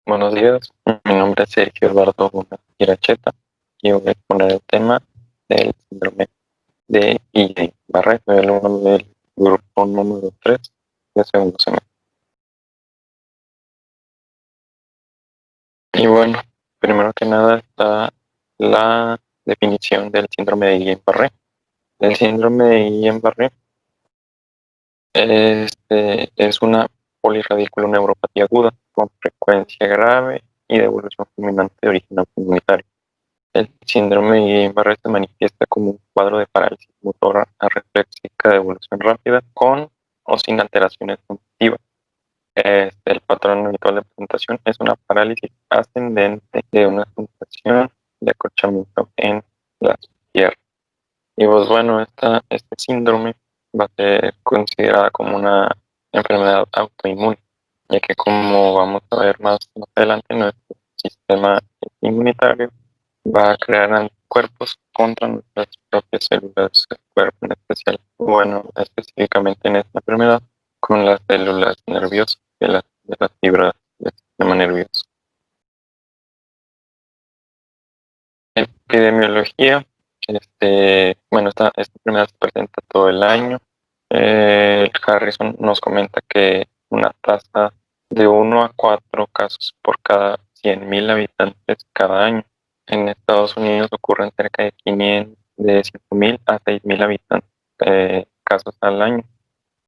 Buenos días, mi nombre es Sergio Eduardo Gómez Iracheta y voy a exponer el tema del síndrome de Guillain-Barré. Soy alumno del grupo número 3 de segundo semestre. Y bueno, primero que nada está la definición del síndrome de Guillain-Barré. El síndrome de Guillain-Barré es una polirradiculoneuropatía aguda con frecuencia grave y de evolución fulminante de origen autoinmunitario. El síndrome de Guillain-Barré se manifiesta como un cuadro de parálisis motora arreflexica de evolución rápida con o sin alteraciones cognitivas. El patrón habitual de presentación es una parálisis ascendente de una sensación de acolchamiento en las piernas. Y pues bueno, este síndrome va a ser considerada como una enfermedad autoinmune, ya que como vamos a ver más adelante, nuestro sistema inmunitario va a crear anticuerpos contra nuestras propias células del cuerpo, en especial, bueno, específicamente en esta enfermedad, con las células nerviosas de las fibras del sistema nervioso. Epidemiología, bueno, esta enfermedad se presenta todo el año. Harrison nos comenta que una tasa de 1 a 4 casos por cada 100.000 habitantes cada año. En Estados Unidos ocurren cerca de 5.000 a 6.000 habitantes, casos al año.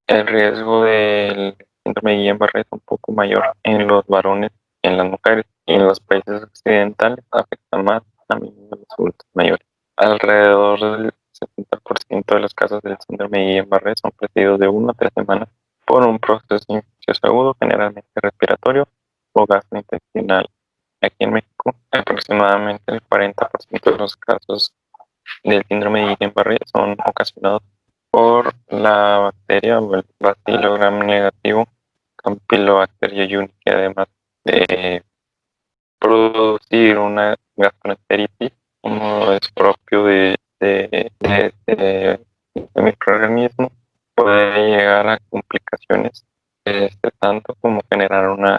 El riesgo del síndrome de Guillain-Barré es un poco mayor en los varones que en las mujeres, y en los países occidentales afecta más a menudo a los adultos mayores. Alrededor del 70% de los casos del síndrome de Guillain-Barré son precedidos de 1 a 3 semanas por un proceso infeccioso agudo, generalmente respiratorio o gastrointestinal. Aquí en México, aproximadamente el 40% de los casos del síndrome de Guillain-Barré son ocasionados por la bacteria o el bacilo gram negativo Campylobacter jejuni, que además de producir una gastroenteritis, como es propio de microorganismo, puede llegar a complicaciones, tanto como generar un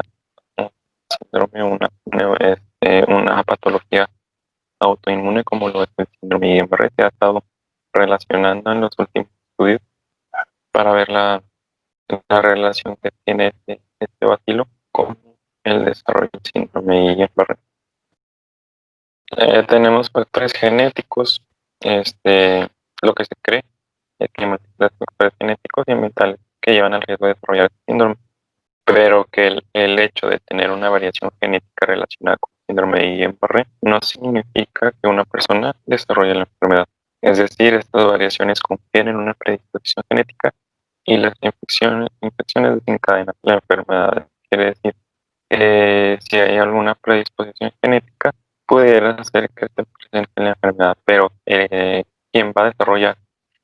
síndrome, una patología autoinmune como lo es el síndrome de Guillain-Barré. Se ha estado relacionando en los últimos estudios para ver la relación que tiene este bacilo con el desarrollo del síndrome de Guillain-Barré. Tenemos factores genéticos, lo que se cree es que hay múltiples factores genéticos y ambientales que llevan al riesgo de desarrollar este síndrome, pero que el hecho de tener una variación genética relacionada con el síndrome de Guillain-Barré no significa que una persona desarrolle la enfermedad. Es decir, estas variaciones confieren una predisposición genética y las infecciones desencadenan la enfermedad. Quiere decir que si hay alguna predisposición genética, pudiera hacer que se presente la enfermedad, pero quien va a desarrollar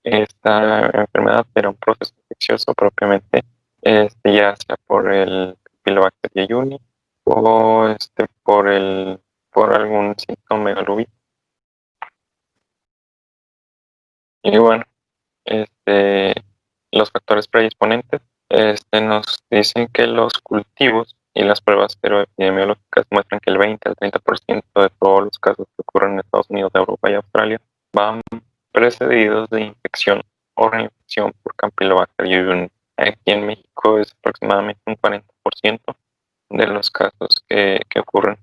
esta enfermedad será un proceso infeccioso propiamente, ya sea por el Campylobacter jejuni o por algún síntoma megalovir. Y bueno, los factores predisponentes nos dicen que los cultivos y las pruebas epidemiológicas muestran que el 20 al 30% de todos los casos que ocurren en Estados Unidos, Europa y Australia van precedidos de infección o reinfección por Campylobacter jejuni. Aquí en México es aproximadamente un 40% de los casos que ocurren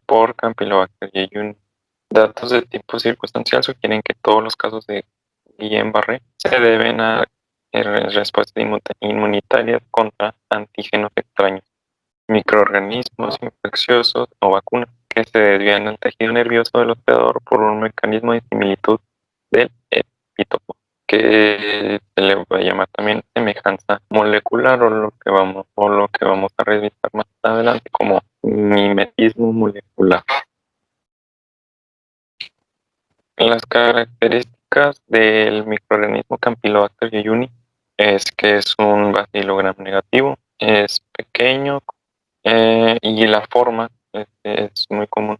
por Campylobacter jejuni. Datos de tipo circunstancial sugieren que todos los casos de Guillain-Barré se deben a respuestas inmunitarias contra antígenos extraños, microorganismos infecciosos o vacunas que se desvían al tejido nervioso del hospedador por un mecanismo de similitud del epítopo, que se le va a llamar también semejanza molecular, o lo que vamos a revisar más adelante como mimetismo molecular. Las características del microorganismo Campylobacter jejuni es que es un bacilo gram negativo, es pequeño, y la forma es muy común.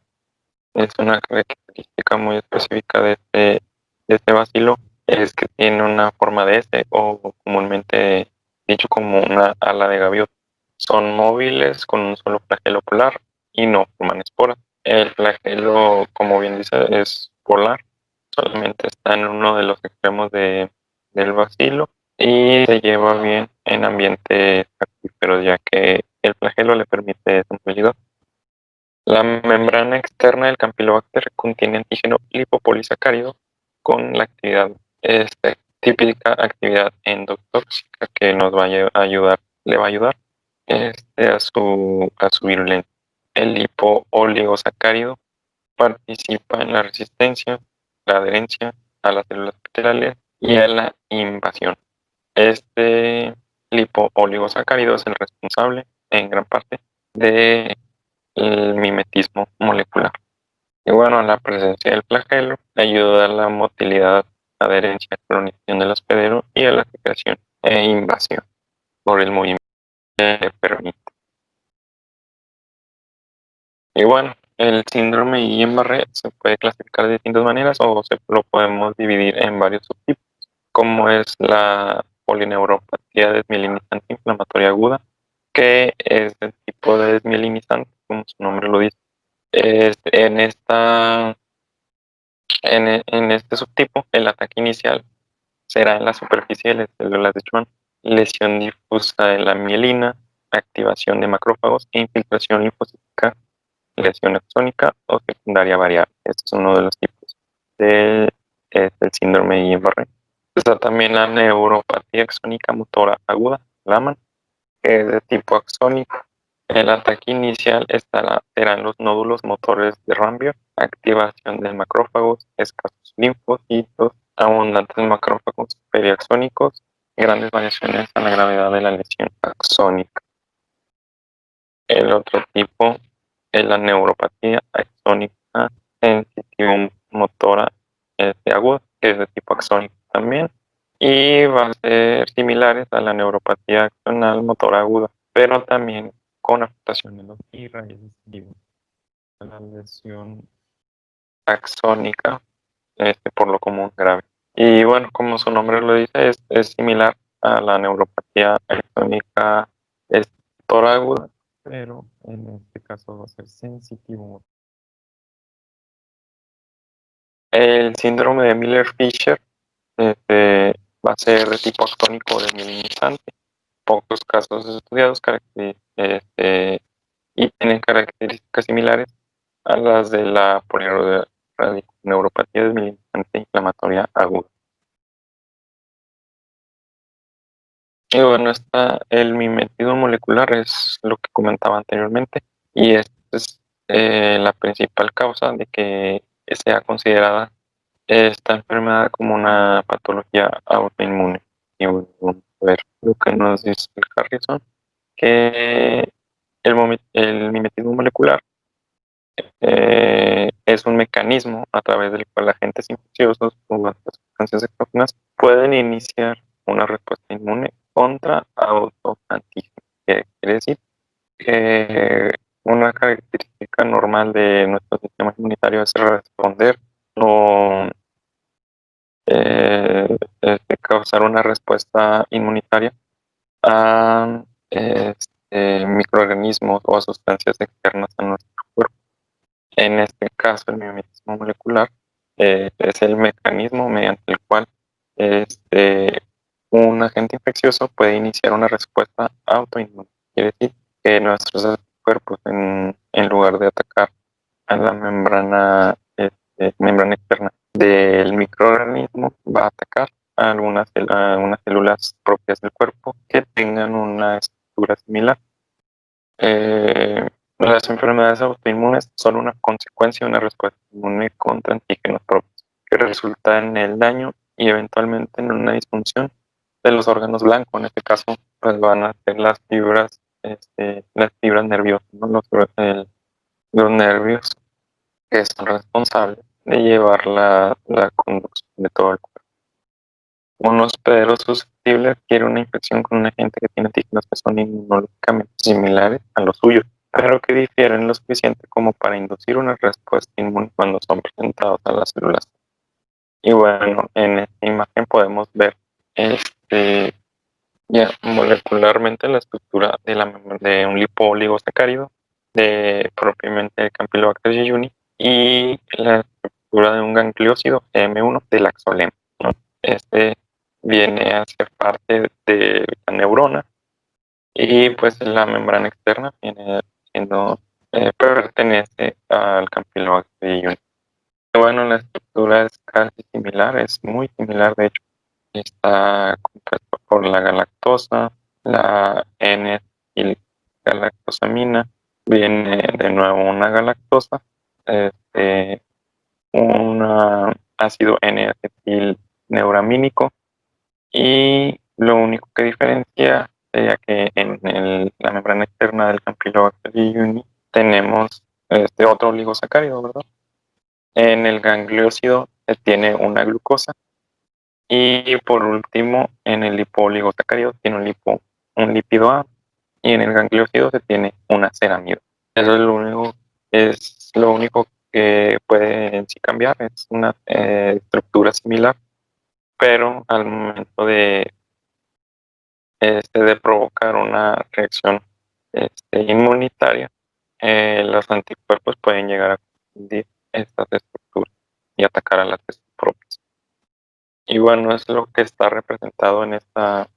Es una característica muy específica de este bacilo, es que tiene una forma de S, o comúnmente dicho como una ala de gaviota. Son móviles con un solo flagelo polar y no forman esporas. El flagelo, como bien dice, es polar, solamente está en uno de los extremos del bacilo y se lleva bien en ambientes acuíferos, ya que el flagelo le permite esa movilidad. La membrana externa del Campylobacter contiene antígeno lipopolisacárido con la actividad, típica actividad endotóxica que nos va a ayudar, le va a ayudar a su virulencia. El lipooligosacárido participa en la resistencia, la adherencia a las células epiteliales y a la invasión. Este lipooligosacárido es el responsable, en gran parte, del mimetismo molecular. Y bueno, la presencia del flagelo ayuda a la motilidad, adherencia, colonización del hospedero y a la secreción e invasión por el movimiento que permite. Y bueno, el síndrome Guillain-Barré se puede clasificar de distintas maneras o lo podemos dividir en varios subtipos, como es la polineuropatía desmielinizante inflamatoria aguda, que es el tipo de desmielinizante, como su nombre lo dice. En este subtipo, el ataque inicial será en la superficie de las células de Schwann, lesión difusa de la mielina, activación de macrófagos e infiltración linfocítica, lesión axónica o secundaria variable. Este es uno de los tipos del síndrome de Guillain-Barré. Está también la neuropatía axónica motora aguda, LAMAN, que es de tipo axónico. El ataque inicial serán los nódulos motores de Ranvier, activación de macrófagos, escasos linfocitos, abundantes macrófagos periaxónicos, grandes variaciones en la gravedad de la lesión axónica. El otro tipo es la neuropatía axónica sensitivo-motora aguda, que es de tipo axónico también, y va a ser similares a la neuropatía axonal motora aguda, pero también con afectación en los y raíces vivas. La lesión axónica, por lo común grave. Y bueno, como su nombre lo dice, es similar a la neuropatía axónica motora aguda, pero en este caso va a ser sensitivo. El síndrome de Miller-Fisher va a ser de tipo axónico desmielinizante. Pocos casos estudiados y tienen características similares a las de la polineuropatía desmielinizante inflamatoria aguda. Y bueno, el mimetismo molecular es lo que comentaba anteriormente y esta es la principal causa de que sea considerada esta enfermedad como una patología autoinmune. Y bueno, vamos a ver lo que nos dice el Harrison, que el mimetismo molecular es un mecanismo a través del cual agentes infecciosos o las sustancias exógenas pueden iniciar una respuesta inmune contra autoantígenos. ¿Qué quiere decir? Que una característica normal de nuestro sistema inmunitario es responder o causar una respuesta inmunitaria a microorganismos o a sustancias externas a nuestro cuerpo. En este caso, el mimetismo molecular es el mecanismo mediante el cual un agente infeccioso puede iniciar una respuesta autoinmune. Quiere decir que nuestros cuerpos, en lugar de atacar a la membrana externa del microorganismo, va a atacar a algunas células propias del cuerpo que tengan una estructura similar. Las enfermedades autoinmunes son una consecuencia de una respuesta inmune contra antígenos propios, que resulta en el daño y eventualmente en una disfunción de los órganos blancos. En este caso, pues van a ser las fibras nerviosas, ¿no? Los nervios que son responsables de llevar la conducción de todo el cuerpo. Un hospedero susceptible adquiere una infección con un agente que tiene antígenos que son inmunológicamente similares a los suyos, pero que difieren lo suficiente como para inducir una respuesta inmune cuando son presentados a las células. Y bueno, en esta imagen podemos ver Ya, molecularmente la estructura de un lipoligosacárido, propiamente de Campylobacter jejuni, y la estructura de un gangliósido M1 del axolema, ¿no? Este viene a ser parte de la neurona y pues la membrana externa viene siendo, pertenece al Campylobacter jejuni. Bueno, la estructura es casi similar, es muy similar de hecho. Está compuesto por la galactosa, la N-galactosamina, viene de nuevo una galactosa, este, un ácido N-acetilneuramínico, y lo único que diferencia sería que en la membrana externa del Campylobacter jejuni tenemos este otro oligosacárido, ¿verdad? En el gangliósido tiene una glucosa. Y por último, en el lipoligosacárido tiene un lípido A, y en el gangliósido se tiene una ceramido. Eso es lo único que puede en sí cambiar, es una estructura similar, pero al momento de provocar una reacción inmunitaria, los anticuerpos pueden llegar a confundir estas estructuras y atacar a las propias. Y bueno, es lo que está representado en esta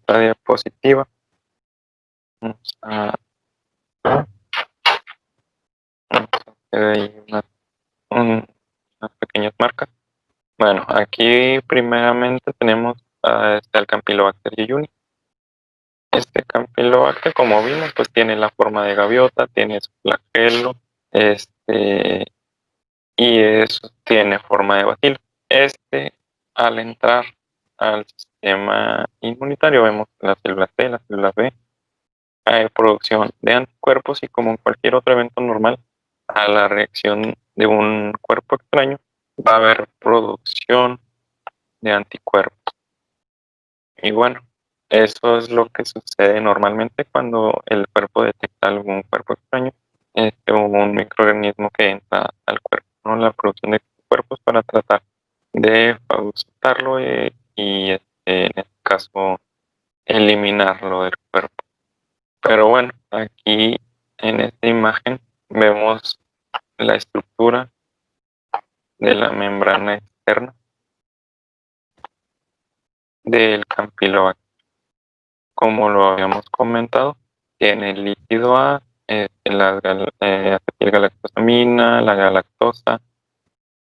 diapositiva. Vamos a hacer ahí unas pequeñas marcas. Bueno, aquí primeramente tenemos al Campylobacter jejuni. Este Campylobacter, como vimos, pues tiene la forma de gaviota, tiene su flagelo, y eso tiene forma de bacilo. Al entrar al sistema inmunitario, vemos las células T, las células B, hay producción de anticuerpos, y como en cualquier otro evento normal, a la reacción de un cuerpo extraño va a haber producción de anticuerpos. Y bueno, eso es lo que sucede normalmente cuando el cuerpo detecta algún cuerpo extraño, un microorganismo que entra al cuerpo, ¿no? La producción de cuerpos para tratar de fagocitarlo, en este caso eliminarlo del cuerpo. Pero bueno, aquí en esta imagen vemos la estructura de la membrana externa del Campylobacter. Como lo habíamos comentado, tiene el lípido A, la acetilgalactosamina, la galactosa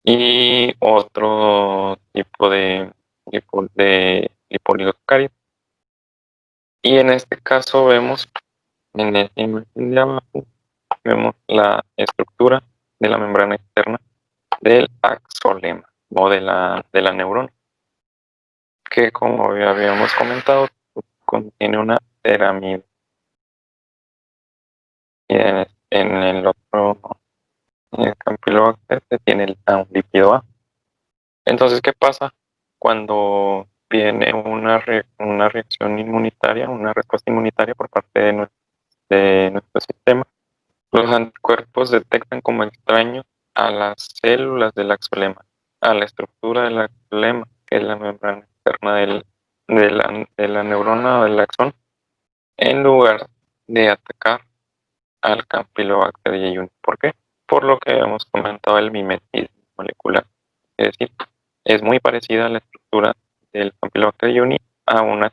y otro tipo de lipoligosacárido. Y en este caso vemos, en esta imagen de abajo, vemos la estructura de la membrana externa del axolema o de la neurona, que como ya habíamos comentado, contiene una ceramida. Y en el otro, en el Campylobacter, se tiene un lípido A. Entonces, ¿qué pasa cuando viene una reacción inmunitaria, una respuesta inmunitaria por parte de nuestro sistema? Los anticuerpos detectan como extraños a las células del axolema, a la estructura del axolema, que es la membrana externa de la neurona o del axón, en lugar de atacar al Campylobacter jejuni. ¿Por qué? Por lo que hemos comentado, el mimetismo molecular. Es decir, es muy parecida a la estructura del Campylobacter jejuni a la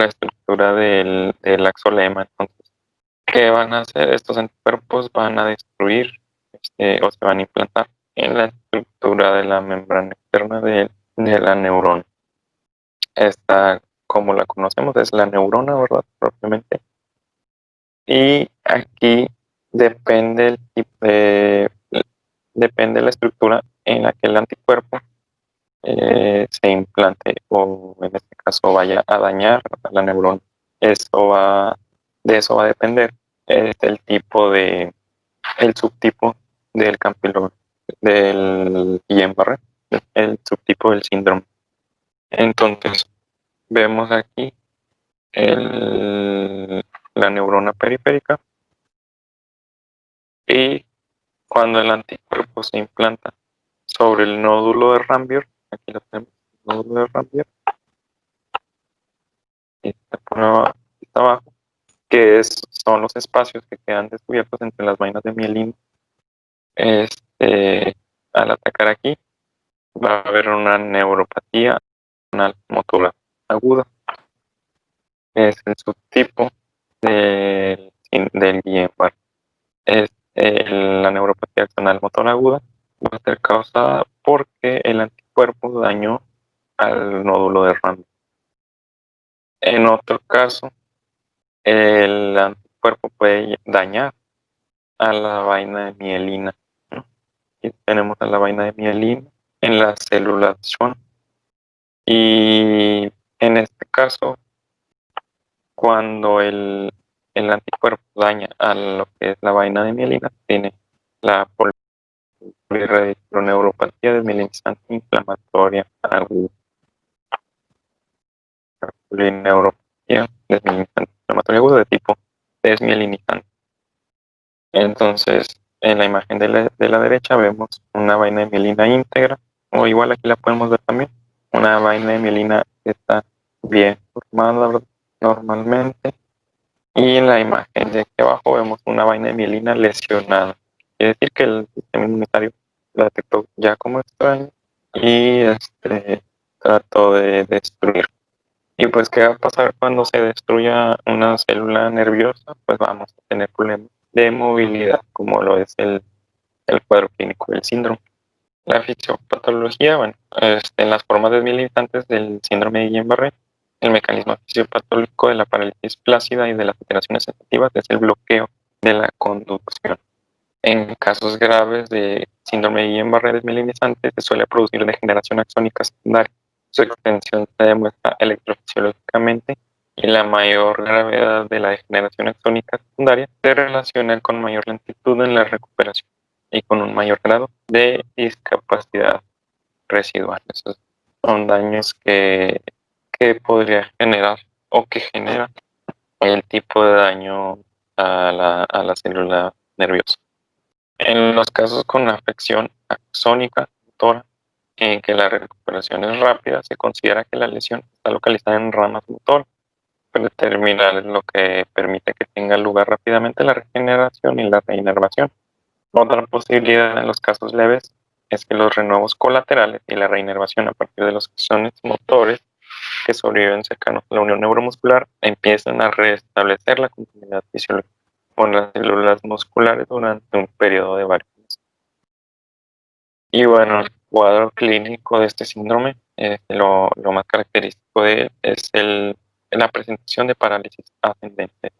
estructura del axolema. Entonces, ¿qué van a hacer? Estos anticuerpos van a destruir, o se van a implantar en la estructura de la membrana externa de la neurona. Esta, como la conocemos, es la neurona, ¿verdad? Propiamente. Y aquí depende el tipo depende la estructura en la que el anticuerpo se implante, o en este caso vaya a dañar a la neurona. De eso va a depender el subtipo del del Guillain-Barré, el subtipo del síndrome. Entonces, vemos aquí la neurona periférica, y cuando el anticuerpo se implanta sobre el nódulo de Rambier, aquí lo tenemos, nódulo de Rambier, está está abajo, que son los espacios que quedan descubiertos entre las vainas de mielina. Al atacar aquí, va a haber una neuropatía motora aguda. Es el subtipo del Guillain-Barré. La neuropatía axonal motora aguda va a ser causada porque el anticuerpo dañó al nódulo de Rand. En otro caso, el anticuerpo puede dañar a la vaina de mielina, ¿no? Aquí tenemos a la vaina de mielina en las células Schwann. Y en este caso, cuando el anticuerpo daña a lo que es la vaina de mielina, tiene la polirradiculoneuropatía desmielinizante inflamatoria aguda. Polineuropatía desmielinizante inflamatoria aguda de tipo desmielinizante. Entonces, en la imagen de la derecha vemos una vaina de mielina íntegra, o igual aquí la podemos ver también, una vaina de mielina que está bien formada normalmente. Y en la imagen de aquí abajo vemos una vaina de mielina lesionada. Quiere decir que el sistema inmunitario la detectó ya como extraña y trató de destruir. Y pues, ¿qué va a pasar cuando se destruya una célula nerviosa? Pues vamos a tener problemas de movilidad, como lo es el cuadro clínico del síndrome. La fisiopatología, bueno, en las formas desmielinizantes del síndrome de Guillain-Barré, el mecanismo fisiopatológico de la parálisis flácida y de las alteraciones sensitivas es el bloqueo de la conducción. En casos graves de síndrome de Guillain-Barré desmielinizante se suele producir degeneración axónica secundaria. Su extensión se demuestra electrofisiológicamente y la mayor gravedad de la degeneración axónica secundaria se relaciona con mayor lentitud en la recuperación y con un mayor grado de discapacidad residual. Esos son daños que podría generar o que genera el tipo de daño a la célula nerviosa. En los casos con afección axónica motora, en que la recuperación es rápida, se considera que la lesión está localizada en ramas motoras terminales, lo que permite que tenga lugar rápidamente la regeneración y la reinervación. Otra posibilidad en los casos leves es que los renuevos colaterales y la reinervación a partir de los axones motores que sobreviven cercanos a la unión neuromuscular empiezan a restablecer la continuidad fisiológica con las células musculares durante un periodo de varios meses. Y bueno, el cuadro clínico de este síndrome, lo más característico de él es la presentación de parálisis ascendente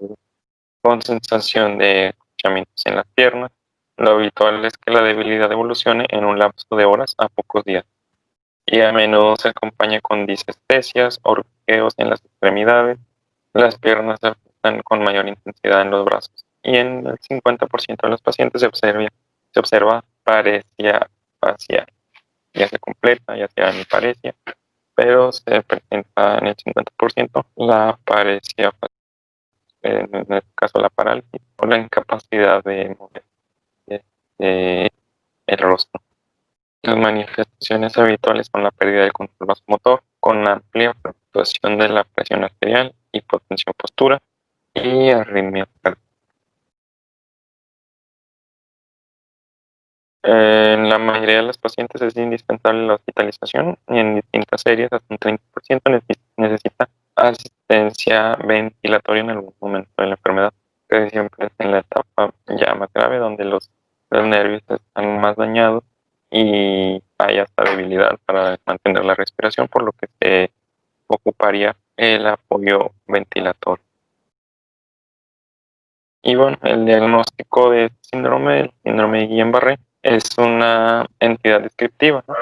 con sensación de escuchamientos en las piernas. Lo habitual es que la debilidad evolucione en un lapso de horas a pocos días y a menudo se acompaña con disestesias, hormigueos en las extremidades. Las piernas se afectan con mayor intensidad en los brazos y en el 50% de los pacientes se observa paresia facial, ya sea completa, ya sea hemiparesia, pero se presenta en el 50% la paresia facial, en este caso la parálisis o la incapacidad de mover el rostro. Las manifestaciones habituales son la pérdida del control vasomotor, con amplia fluctuación de la presión arterial, hipotensión postura y arritmia cardíaca. En la mayoría de los pacientes es indispensable la hospitalización y en distintas series hasta un 30% necesita asistencia ventilatoria en algún momento de la enfermedad, que siempre es en la etapa ya más grave donde los nervios están más dañados y hay hasta debilidad para mantener la respiración, por lo que se ocuparía el apoyo ventilatorio. Y bueno, el diagnóstico de el síndrome de Guillain-Barré, es una entidad descriptiva, ¿no?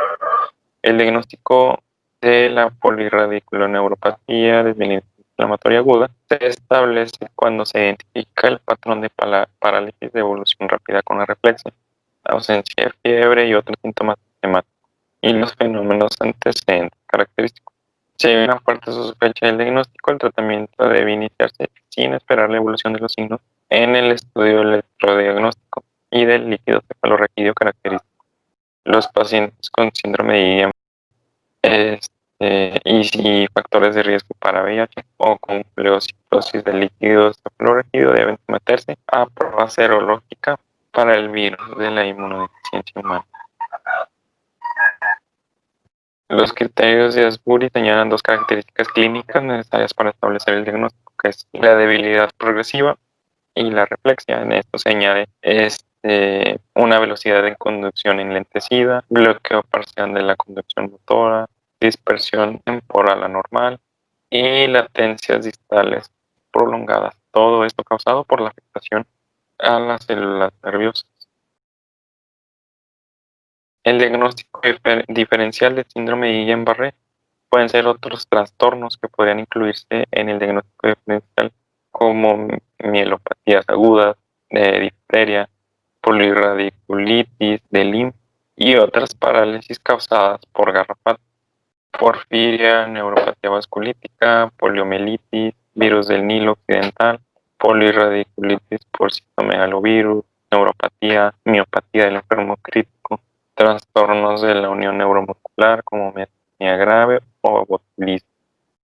El diagnóstico de la polirradiculoneuropatía desmielinizante inflamatoria aguda se establece cuando se identifica el patrón de parálisis de evolución rápida con arreflexia, ausencia de fiebre y otros síntomas sistemáticos, y los fenómenos antecedentes característicos. Si hay una fuerte sospecha del diagnóstico, el tratamiento debe iniciarse sin esperar la evolución de los signos en el estudio electrodiagnóstico y del líquido cefalorraquídeo característico. Los pacientes con síndrome de IEM y factores de riesgo para VIH o con pleocitosis de líquido cefalorraquídeo deben someterse a prueba serológica para el virus de la inmunodeficiencia humana. Los criterios de Asbury señalan dos características clínicas necesarias para establecer el diagnóstico, que es la debilidad progresiva y la reflexia. En esto se añade una velocidad de conducción enlentecida, bloqueo parcial de la conducción motora, dispersión temporal anormal y latencias distales prolongadas. Todo esto causado por la afectación a las células nerviosas. El diagnóstico diferencial del síndrome de Guillain-Barré pueden ser otros trastornos que podrían incluirse en el diagnóstico diferencial, como mielopatías agudas, difteria, polirradiculitis de Lyme y otras parálisis causadas por garrapata, porfiria, neuropatía vasculítica, poliomielitis, virus del Nilo occidental, polirradiculitis por citomegalovirus, neuropatía, miopatía del enfermo crítico, trastornos de la unión neuromuscular como miastenia grave o botulismo.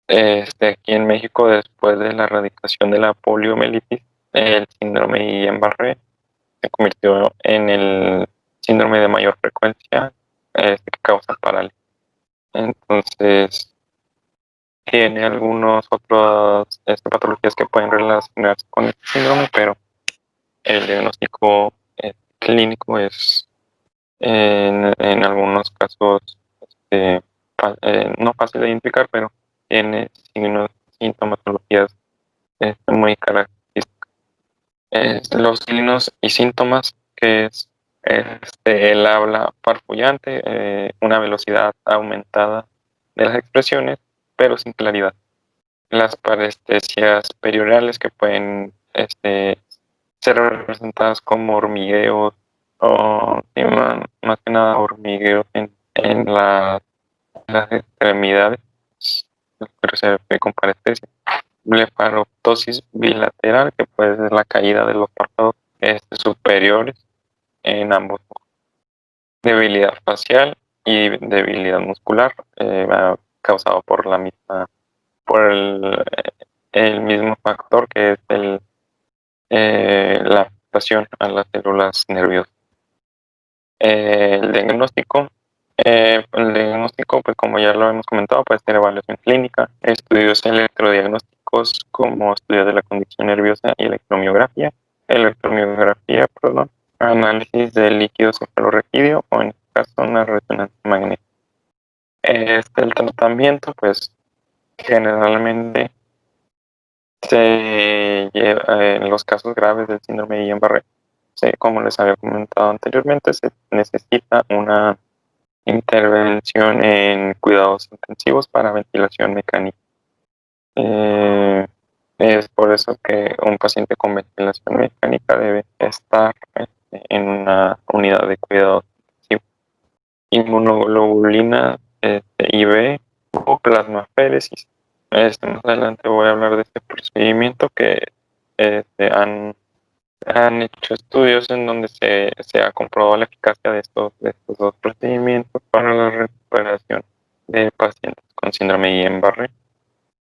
Aquí en México, después de la erradicación de la poliomielitis, el síndrome de Guillain-Barré se convirtió en el síndrome de mayor frecuencia que causa parálisis. Entonces, tiene algunas otras patologías que pueden relacionarse con este síndrome, pero el diagnóstico clínico es en algunos casos no fácil de identificar, pero tiene signos, sintomatologías muy características. Los signos y síntomas, que es el habla farfullante, una velocidad aumentada de las expresiones, pero sin claridad. Las parestesias periorales, que pueden ser representadas como hormigueos o más que nada hormigueos en las extremidades, pero se ve con parestesia. Blefaroptosis bilateral, que puede ser la caída de los párpados superiores en ambos ojos. Debilidad facial y debilidad muscular, causado por el mismo factor, que es la afectación a las células nerviosas. El diagnóstico, pues como ya lo hemos comentado, puede ser evaluación clínica, estudios electrodiagnósticos como estudios de la condición nerviosa y electromiografía, análisis de líquido cefalorraquídeo o en este caso una resonancia magnética. El tratamiento, pues generalmente se lleva en los casos graves del síndrome de Guillain-Barré, como les había comentado anteriormente, se necesita una intervención en cuidados intensivos para ventilación mecánica. Es por eso que un paciente con ventilación mecánica debe estar en una unidad de cuidados intensivos. Inmunoglobulina IB o plasmaféresis. Más adelante voy a hablar de este procedimiento que han hecho estudios en donde se ha comprobado la eficacia de estos dos procedimientos para la recuperación de pacientes con síndrome de Guillain-Barré.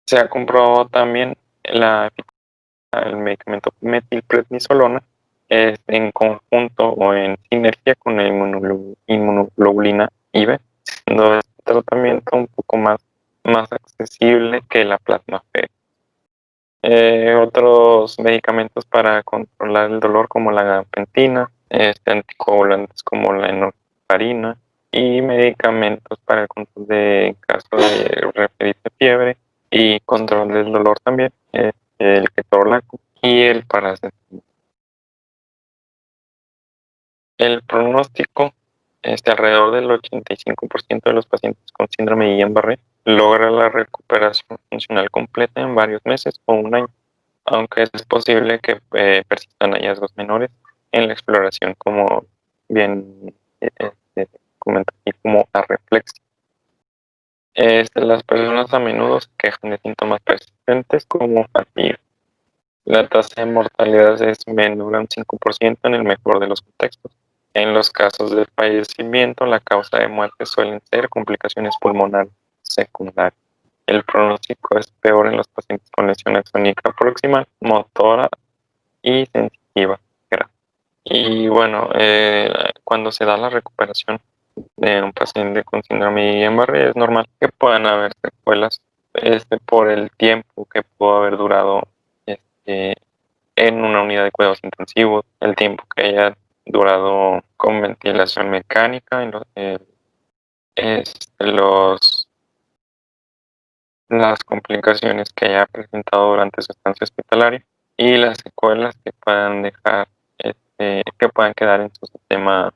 Se ha comprobado también la eficacia del medicamento metilprednisolona en conjunto o en sinergia con la inmunoglobulina IB, siendo este tratamiento un poco más accesible que la plasmaféresis. Otros medicamentos para controlar el dolor, como la gabapentina, anticoagulantes como la enoxaparina, y medicamentos para el control de caso de referirse fiebre y control del dolor también, el ketorolaco y el paracetamol. El pronóstico, alrededor del 85% de los pacientes con síndrome de Guillain-Barré logra la recuperación funcional completa en varios meses o un año, aunque es posible que persistan hallazgos menores en la exploración, como bien comenta aquí, como arreflexia. Las personas a menudo se quejan de síntomas persistentes como fatiga. La tasa de mortalidad es menor a un 5% en el mejor de los contextos. En los casos de fallecimiento, la causa de muerte suelen ser complicaciones pulmonares secundario. El pronóstico es peor en los pacientes con lesión axónica proximal, motora y sensitiva. Y bueno, cuando se da la recuperación de un paciente con síndrome de Guillain-Barré, es normal que puedan haber secuelas por el tiempo que pudo haber durado en una unidad de cuidados intensivos, el tiempo que haya durado con ventilación mecánica, en las complicaciones que haya presentado durante su estancia hospitalaria y las secuelas que puedan dejar, que puedan quedar en su sistema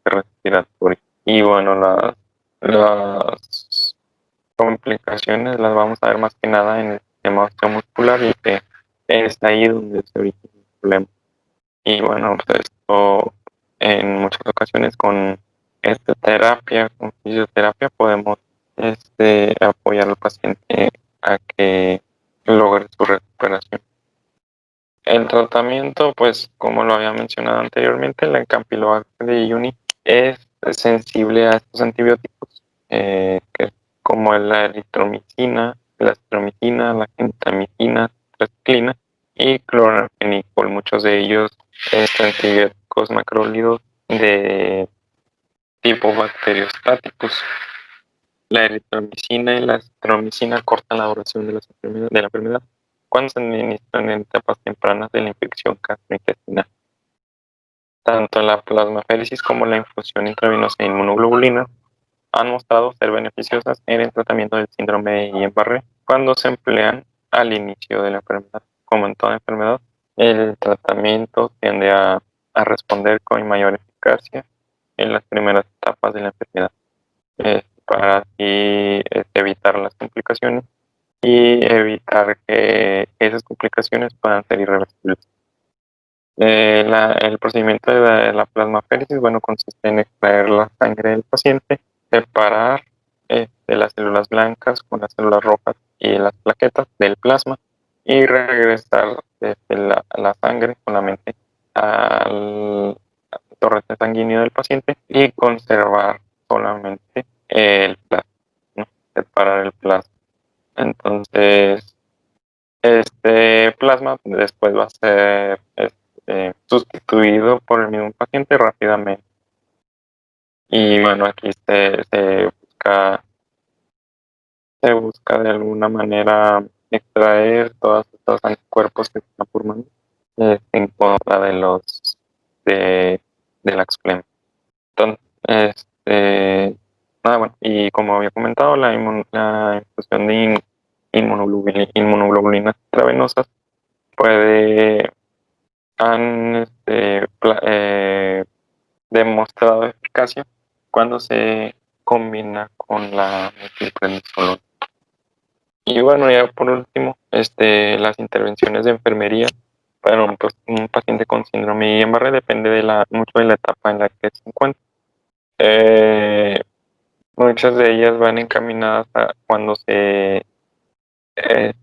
respiratorio. Y bueno, las complicaciones las vamos a ver más que nada en el sistema osteomuscular y que es ahí donde se origina el problema. Y bueno, pues esto en muchas ocasiones con esta terapia, con fisioterapia, podemos apoyar al paciente a que logre su recuperación. El tratamiento, pues como lo había mencionado anteriormente, la Campylobacter jejuni es sensible a estos antibióticos, que como la eritromicina, la azitromicina, la gentamicina, tetracyclina y cloranfenicol. Muchos de ellos antibióticos macrólidos de tipo bacteriostáticos. La eritromicina y la azitromicina cortan la duración de la enfermedad cuando se administran en etapas tempranas de la infección gastrointestinal. Tanto la plasmaféresis como la infusión intravenosa de inmunoglobulina han mostrado ser beneficiosas en el tratamiento del síndrome de Guillain-Barré cuando se emplean al inicio de la enfermedad. Como en toda enfermedad, el tratamiento tiende a responder con mayor eficacia en las primeras etapas de la enfermedad, para así evitar las complicaciones y evitar que esas complicaciones puedan ser irreversibles. El procedimiento de la plasmaféresis, bueno, consiste en extraer la sangre del paciente, separar las células blancas con las células rojas y las plaquetas del plasma y regresar la sangre solamente al torrente sanguíneo del paciente y conservar solamente el plasma, ¿no? Separar el plasma. Entonces, este plasma después va a ser sustituido por el mismo paciente rápidamente. Y bueno, aquí se busca de alguna manera extraer todos estos anticuerpos que se están formando en contra de la explema. Entonces, nada, bueno, y como había comentado, la infusión de inmunoglobulinas intravenosas han demostrado eficacia cuando se combina con la metilprednisolona. Y bueno, ya por último, las intervenciones de enfermería para un paciente con síndrome de Guillain-Barré depende mucho de la etapa en la que se encuentra. Muchas de ellas van encaminadas a cuando se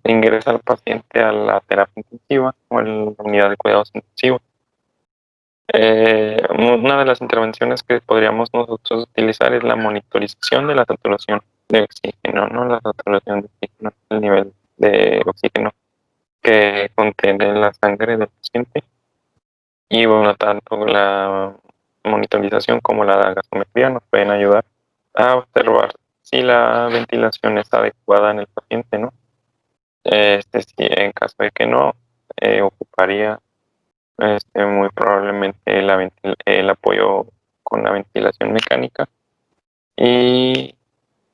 ingresa al paciente a la terapia intensiva o en la unidad de cuidados intensivos. Una de las intervenciones que podríamos nosotros utilizar es la monitorización de la saturación de oxígeno, ¿no? La saturación de oxígeno, el nivel de oxígeno que contiene la sangre del paciente. Y bueno, tanto la monitorización como la gasometría nos pueden ayudar a observar si la ventilación es adecuada en el paciente, ¿no? Si en caso de que no, ocuparía muy probablemente el apoyo con la ventilación mecánica y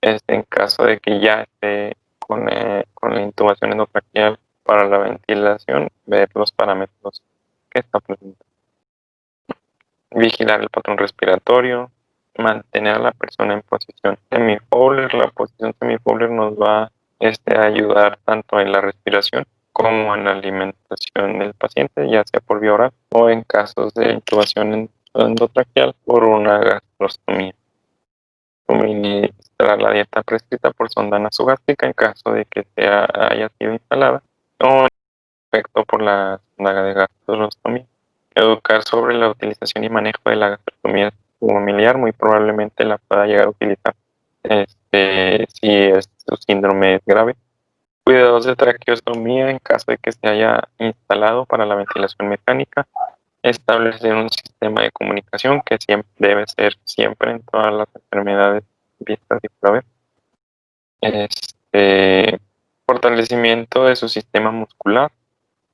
en caso de que ya esté con la intubación endotraqueal para la ventilación, ver los parámetros que está presentando. Vigilar el patrón respiratorio, mantener a la persona en posición semi-Fowler. La posición semi-Fowler nos va a ayudar tanto en la respiración como en la alimentación del paciente, ya sea por vía oral o en casos de intubación endotraqueal por una gastrostomía. Suministrar la dieta prescrita por sonda nasogástrica en caso de que haya sido instalada o en efecto por la sonda de gastrostomía. Educar sobre la utilización y manejo de la gastrostomía familiar, muy probablemente la pueda llegar a utilizar si su síndrome es grave. Cuidados de traqueostomía en caso de que se haya instalado para la ventilación mecánica. Establecer un sistema de comunicación que siempre debe ser siempre en todas las enfermedades vistas y por haber. Fortalecimiento de su sistema muscular,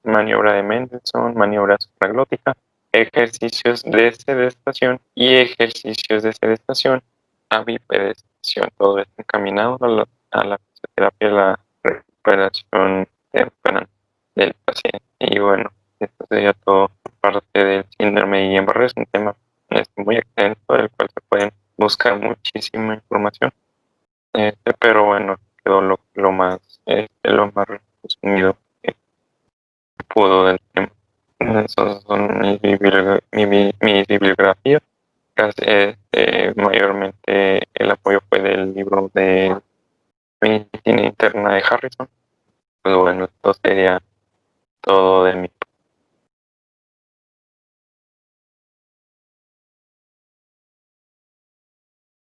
maniobra de Mendelssohn, maniobra supraglótica, ejercicios de sedestación y ejercicios de sedestación a bipedestación. Todo esto encaminado a la fisioterapia y la recuperación temprana del paciente. Y bueno, esto sería todo por parte del síndrome de Guillain-Barré. Es un tema muy extenso del cual se pueden buscar muchísima información. Pero bueno, quedó lo más resumido que pudo del tema. Esas son mis bibliografías. Mayormente el apoyo fue del libro de Medicina Interna de Harrison. Pues bueno, esto sería todo de mi